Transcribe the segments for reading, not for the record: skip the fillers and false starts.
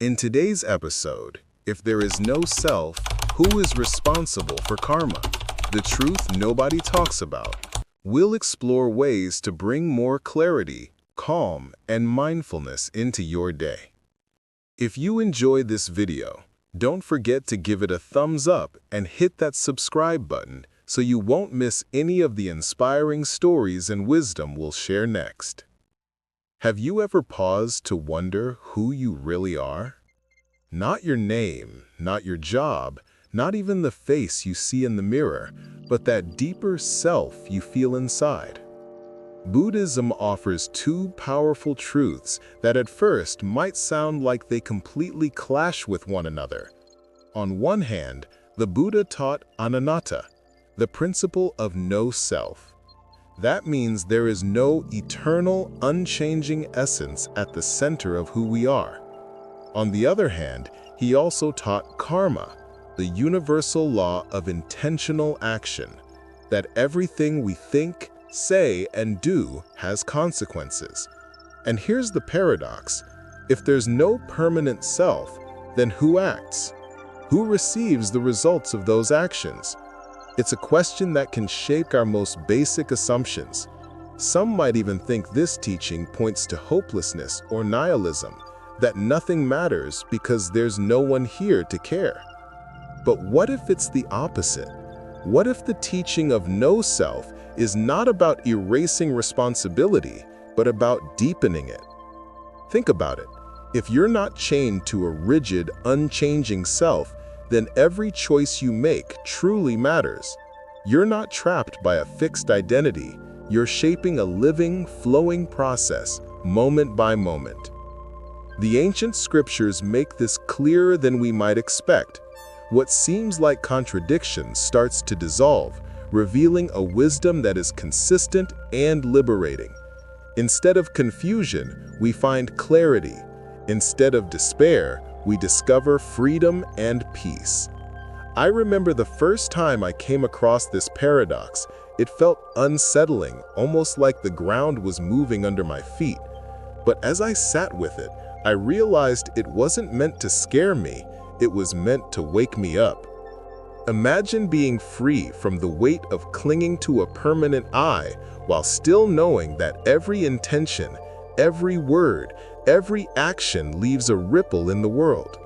In today's episode, if there is no self, who is responsible for karma? The truth nobody talks about. We'll explore ways to bring more clarity, calm, and mindfulness into your day. If you enjoyed this video, don't forget to give it a thumbs up and hit that subscribe button so you won't miss any of the inspiring stories and wisdom we'll share next. Have you ever paused to wonder who you really are? Not your name, not your job, not even the face you see in the mirror, but that deeper self you feel inside. Buddhism offers two powerful truths that at first might sound like they completely clash with one another. On one hand, the Buddha taught anatta, the principle of no self. That means there is no eternal, unchanging essence at the center of who we are. On the other hand, he also taught karma, the universal law of intentional action, that everything we think, say, and do has consequences. And here's the paradox. If there's no permanent self, then who acts? Who receives the results of those actions? It's a question that can shake our most basic assumptions. Some might even think this teaching points to hopelessness or nihilism, that nothing matters because there's no one here to care. But what if it's the opposite? What if the teaching of no self is not about erasing responsibility, but about deepening it? Think about it. If you're not chained to a rigid, unchanging self, then every choice you make truly matters. You're not trapped by a fixed identity. You're shaping a living, flowing process, moment by moment. The ancient scriptures make this clearer than we might expect. What seems like contradiction starts to dissolve, revealing a wisdom that is consistent and liberating. Instead of confusion, we find clarity. Instead of despair, we discover freedom and peace. I remember the first time I came across this paradox. It felt unsettling, almost like the ground was moving under my feet. But as I sat with it, I realized it wasn't meant to scare me, it was meant to wake me up. Imagine being free from the weight of clinging to a permanent I, while still knowing that every intention, every word, every action leaves a ripple in the world.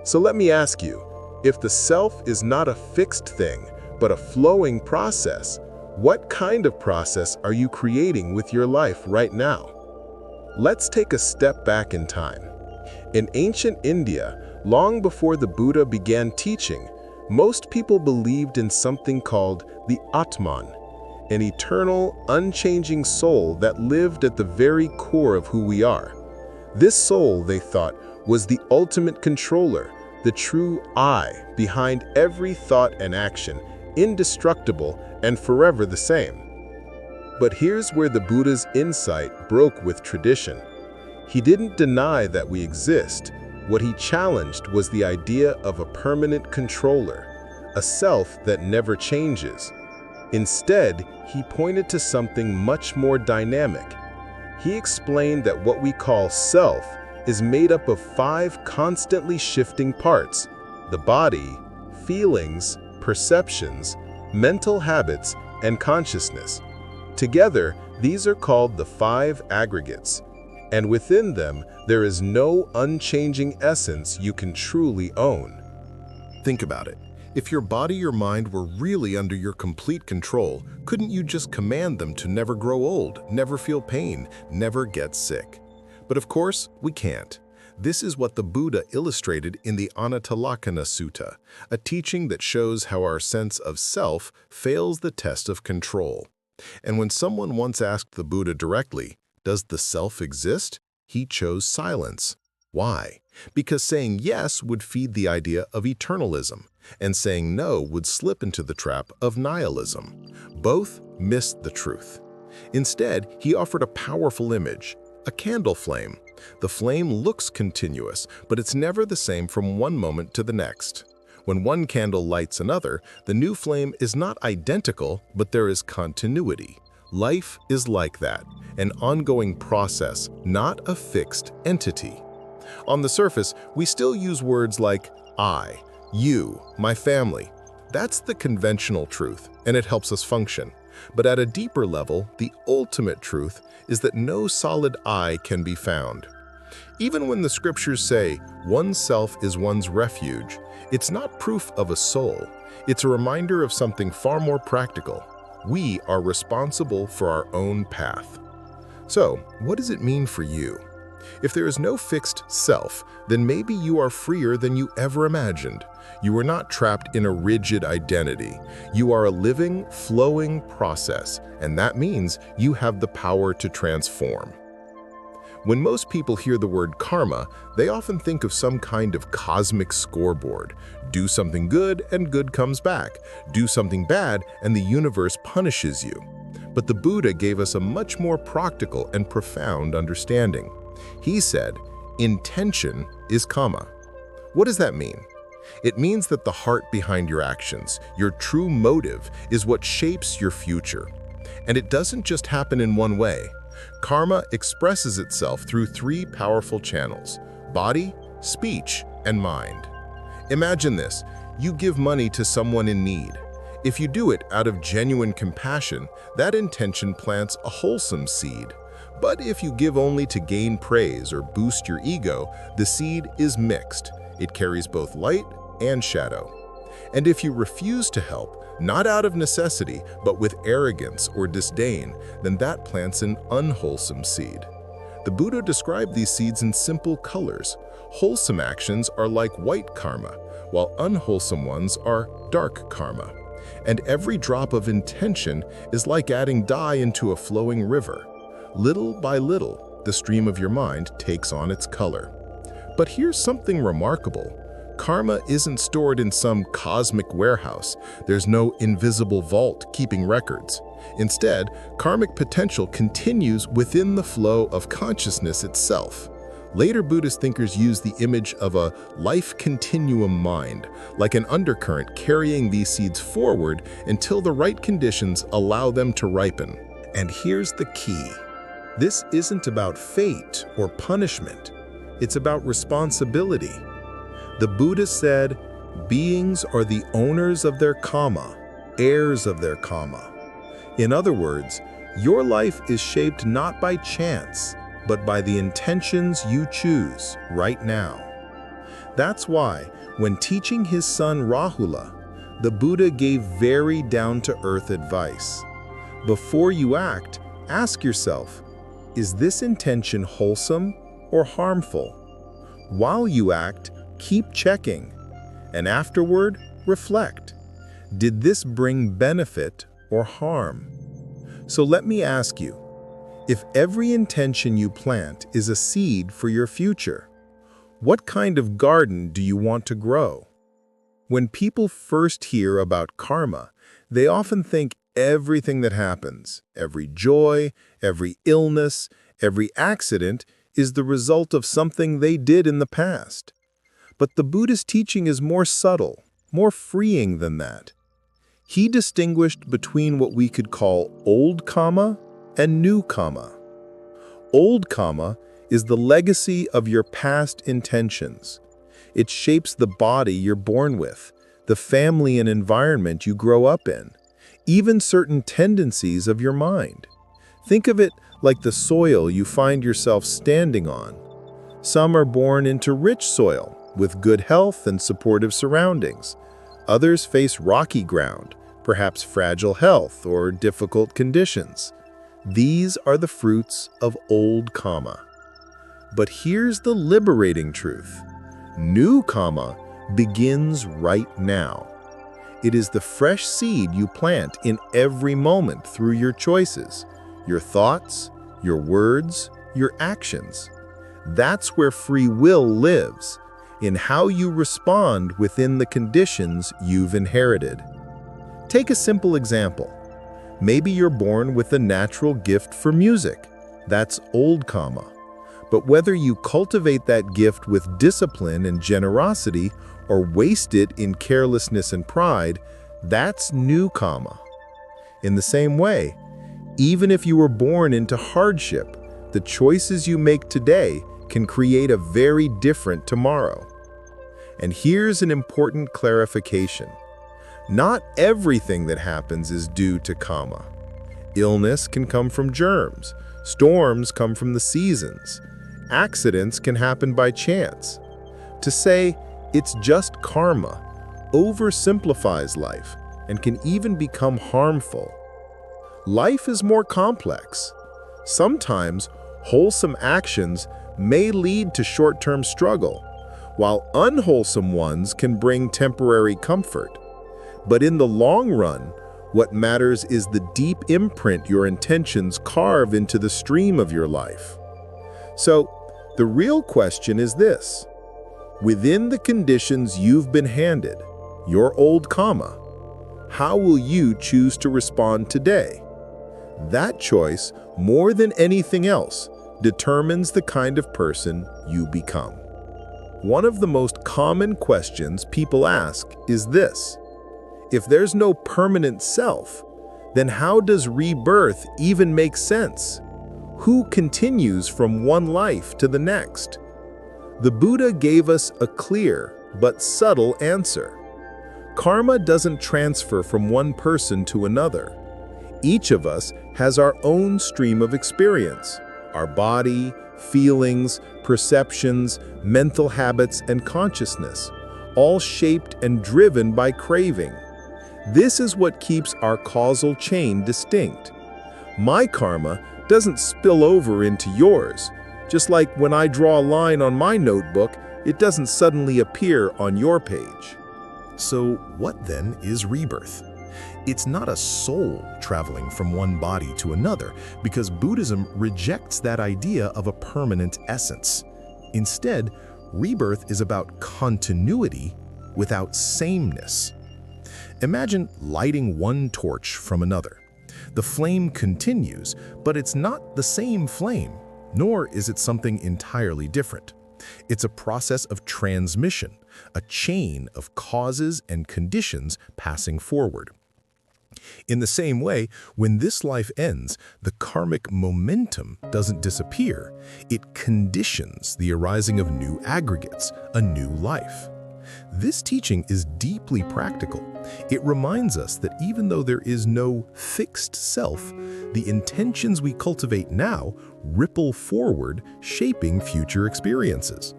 So let me ask you, if the self is not a fixed thing, but a flowing process, what kind of process are you creating with your life right now? Let's take a step back in time. In ancient India, long before the Buddha began teaching, most people believed in something called the Atman, an eternal, unchanging soul that lived at the very core of who we are. This soul, they thought, was the ultimate controller, the true I behind every thought and action, indestructible and forever the same. But here's where the Buddha's insight broke with tradition. He didn't deny that we exist. What he challenged was the idea of a permanent controller, a self that never changes. Instead, he pointed to something much more dynamic. He explained that what we call self is made up of 5 constantly shifting parts: the body, feelings, perceptions, mental habits, and consciousness. Together, these are called the 5 aggregates. And within them, there is no unchanging essence you can truly own. Think about it. If your body or mind were really under your complete control, couldn't you just command them to never grow old, never feel pain, never get sick? But of course, we can't. This is what the Buddha illustrated in the Anattalakkhana Sutta, a teaching that shows how our sense of self fails the test of control. And when someone once asked the Buddha directly, "Does the self exist?" he chose silence. Why? Because saying yes would feed the idea of eternalism, and saying no would slip into the trap of nihilism. Both missed the truth. Instead, he offered a powerful image, a candle flame. The flame looks continuous, but it's never the same from one moment to the next. When one candle lights another, the new flame is not identical, but there is continuity. Life is like that, an ongoing process, not a fixed entity. On the surface, we still use words like I, you, my family. That's the conventional truth, and it helps us function. But at a deeper level, the ultimate truth is that no solid I can be found. Even when the scriptures say oneself is one's refuge, it's not proof of a soul. It's a reminder of something far more practical. We are responsible for our own path. So, what does it mean for you? If there is no fixed self, then maybe you are freer than you ever imagined. You are not trapped in a rigid identity. You are a living, flowing process, and that means you have the power to transform. When most people hear the word karma, they often think of some kind of cosmic scoreboard. Do something good and good comes back. Do something bad and the universe punishes you. But the Buddha gave us a much more practical and profound understanding. He said, intention is karma. What does that mean? It means that the heart behind your actions, your true motive, is what shapes your future. And it doesn't just happen in one way. Karma expresses itself through three powerful channels: body, speech, and mind. Imagine this: you give money to someone in need. If you do it out of genuine compassion, that intention plants a wholesome seed. But if you give only to gain praise or boost your ego, the seed is mixed. It carries both light and shadow. And if you refuse to help, not out of necessity, but with arrogance or disdain, then that plants an unwholesome seed. The Buddha described these seeds in simple colors. Wholesome actions are like white karma, while unwholesome ones are dark karma. And every drop of intention is like adding dye into a flowing river. Little by little, the stream of your mind takes on its color. But here's something remarkable. Karma isn't stored in some cosmic warehouse. There's no invisible vault keeping records. Instead, karmic potential continues within the flow of consciousness itself. Later Buddhist thinkers use the image of a life continuum mind, like an undercurrent carrying these seeds forward until the right conditions allow them to ripen. And here's the key. This isn't about fate or punishment. It's about responsibility. The Buddha said, beings are the owners of their karma, heirs of their karma. In other words, your life is shaped not by chance, but by the intentions you choose right now. That's why, when teaching his son Rahula, the Buddha gave very down-to-earth advice. Before you act, ask yourself, is this intention wholesome or harmful? While you act, keep checking, and afterward, reflect. Did this bring benefit or harm? So let me ask you, if every intention you plant is a seed for your future, what kind of garden do you want to grow? When people first hear about karma, they often think everything that happens, every joy, every illness, every accident, is the result of something they did in the past. But the Buddhist teaching is more subtle, more freeing than that. He distinguished between what we could call old karma and new karma. Old karma is the legacy of your past intentions. It shapes the body you're born with, the family and environment you grow up in, even certain tendencies of your mind. Think of it like the soil you find yourself standing on. Some are born into rich soil, with good health and supportive surroundings. Others face rocky ground, perhaps fragile health or difficult conditions. These are the fruits of old karma. But here's the liberating truth. New karma begins right now. It is the fresh seed you plant in every moment through your choices, your thoughts, your words, your actions. That's where free will lives, in how you respond within the conditions you've inherited. Take a simple example. Maybe you're born with a natural gift for music. That's old karma. But whether you cultivate that gift with discipline and generosity or waste it in carelessness and pride, that's new karma. In the same way, even if you were born into hardship, the choices you make today can create a very different tomorrow. And here's an important clarification. Not everything that happens is due to karma. Illness can come from germs. Storms come from the seasons. Accidents can happen by chance. To say it's just karma oversimplifies life and can even become harmful. Life is more complex. Sometimes wholesome actions may lead to short-term struggle, while unwholesome ones can bring temporary comfort. But in the long run, what matters is the deep imprint your intentions carve into the stream of your life. So, the real question is this. Within the conditions you've been handed, your old karma, how will you choose to respond today? That choice, more than anything else, determines the kind of person you become. One of the most common questions people ask is this. If there's no permanent self, then how does rebirth even make sense? Who continues from one life to the next? The Buddha gave us a clear but subtle answer. Karma doesn't transfer from one person to another. Each of us has our own stream of experience, our body, feelings, perceptions, mental habits, and consciousness, all shaped and driven by craving. This is what keeps our causal chain distinct. My karma doesn't spill over into yours, just like when I draw a line on my notebook, it doesn't suddenly appear on your page. So what then is rebirth? It's not a soul traveling from one body to another, because Buddhism rejects that idea of a permanent essence. Instead, rebirth is about continuity without sameness. Imagine lighting one torch from another. The flame continues, but it's not the same flame, nor is it something entirely different. It's a process of transmission, a chain of causes and conditions passing forward. In the same way, when this life ends, the karmic momentum doesn't disappear. It conditions the arising of new aggregates, a new life. This teaching is deeply practical. It reminds us that even though there is no fixed self, the intentions we cultivate now ripple forward, shaping future experiences.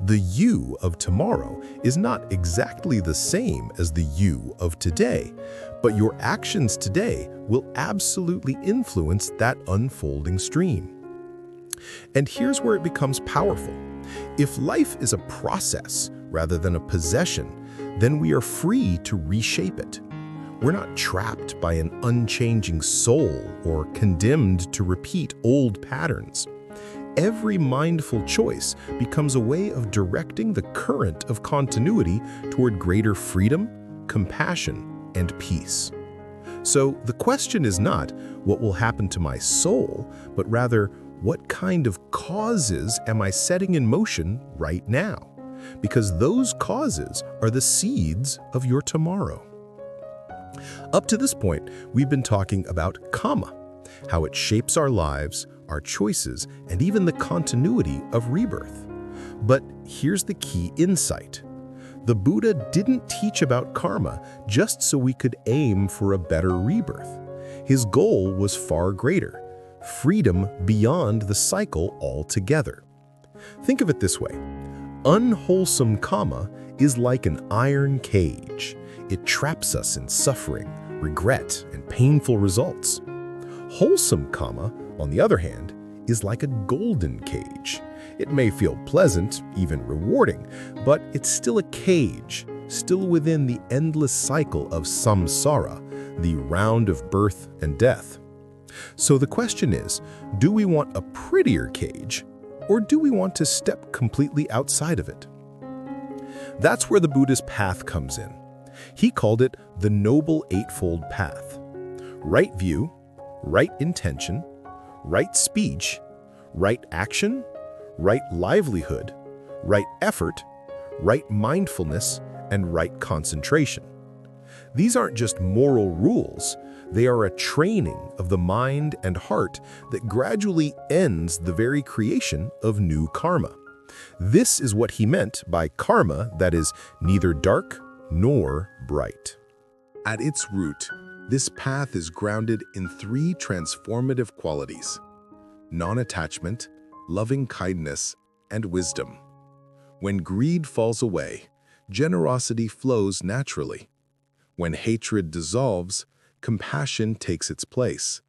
The you of tomorrow is not exactly the same as the you of today, but your actions today will absolutely influence that unfolding stream. And here's where it becomes powerful. If life is a process rather than a possession, then we are free to reshape it. We're not trapped by an unchanging soul or condemned to repeat old patterns. Every mindful choice becomes a way of directing the current of continuity toward greater freedom, compassion, and peace. So the question is not what will happen to my soul, but rather what kind of causes am I setting in motion right now? Because those causes are the seeds of your tomorrow. Up to this point, we've been talking about karma, how it shapes our lives, our choices, and even the continuity of rebirth. But here's the key insight. The Buddha didn't teach about karma just so we could aim for a better rebirth. His goal was far greater, freedom beyond the cycle altogether. Think of it this way. Unwholesome karma is like an iron cage. It traps us in suffering, regret, and painful results. Wholesome karma, on the other hand, is like a golden cage. It may feel pleasant, even rewarding, but it's still a cage, still within the endless cycle of samsara, the round of birth and death. So the question is, do we want a prettier cage, or do we want to step completely outside of it? That's where the Buddhist path comes in. He called it the Noble Eightfold Path. Right view, right intention, right speech, right action, right livelihood, right effort, right mindfulness, and right concentration. These aren't just moral rules, They are a training of the mind and heart that gradually ends the very creation of new karma. This is what he meant by karma that is neither dark nor bright. At its root, this path is grounded in three transformative qualities: non-attachment, loving kindness, and wisdom. When greed falls away, generosity flows naturally. When hatred dissolves, compassion takes its place.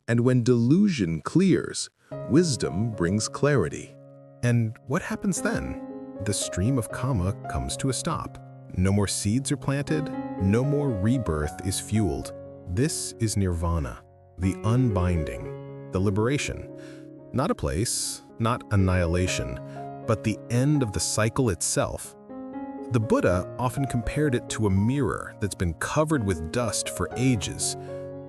And when delusion clears, wisdom brings clarity. And what happens then? The stream of karma comes to a stop. No more seeds are planted, no more rebirth is fueled. This is nirvana, the unbinding, the liberation. Not a place, not annihilation, but the end of the cycle itself. The Buddha often compared it to a mirror that's been covered with dust for ages.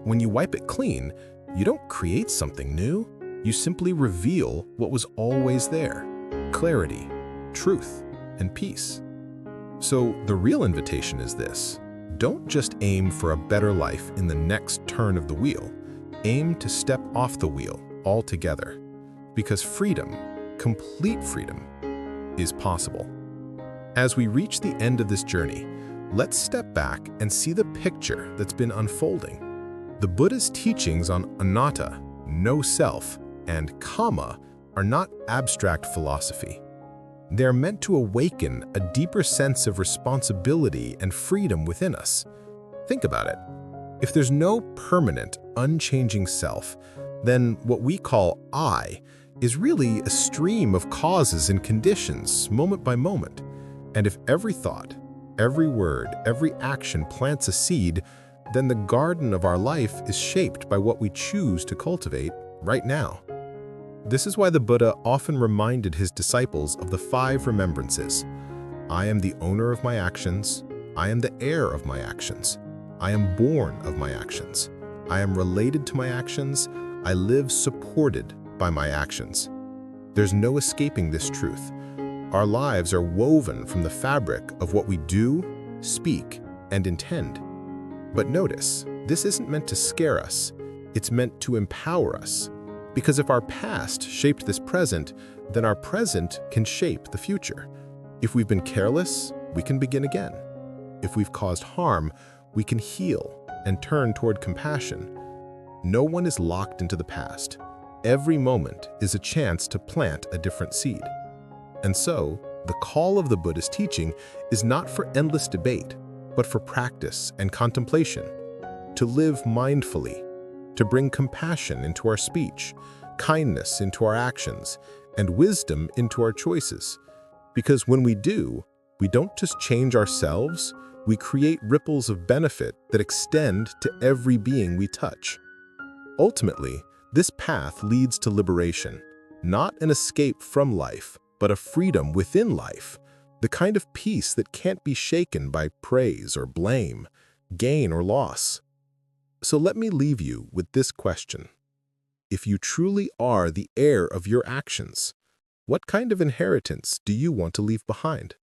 When you wipe it clean, you don't create something new. You simply reveal what was always there: clarity, truth, and peace. So the real invitation is this: don't just aim for a better life in the next turn of the wheel. Aim to step off the wheel altogether. Because freedom, complete freedom, is possible. As we reach the end of this journey, let's step back and see the picture that's been unfolding. The Buddha's teachings on anatta, no self, and kamma are not abstract philosophy. They're meant to awaken a deeper sense of responsibility and freedom within us. Think about it. If there's no permanent, unchanging self, then what we call I is really a stream of causes and conditions, moment by moment. And if every thought, every word, every action plants a seed, then the garden of our life is shaped by what we choose to cultivate right now. This is why the Buddha often reminded his disciples of the 5 remembrances. I am the owner of my actions. I am the heir of my actions. I am born of my actions. I am related to my actions. I live supported by my actions. There's no escaping this truth. Our lives are woven from the fabric of what we do, speak, and intend. But notice, this isn't meant to scare us. It's meant to empower us. Because if our past shaped this present, then our present can shape the future. If we've been careless, we can begin again. If we've caused harm, we can heal and turn toward compassion. No one is locked into the past. Every moment is a chance to plant a different seed. And so, the call of the Buddha's teaching is not for endless debate, but for practice and contemplation. To live mindfully, to bring compassion into our speech, kindness into our actions, and wisdom into our choices. Because when we do, we don't just change ourselves, we create ripples of benefit that extend to every being we touch. Ultimately, this path leads to liberation, not an escape from life, but a freedom within life, the kind of peace that can't be shaken by praise or blame, gain or loss. So let me leave you with this question. If you truly are the heir of your actions, what kind of inheritance do you want to leave behind?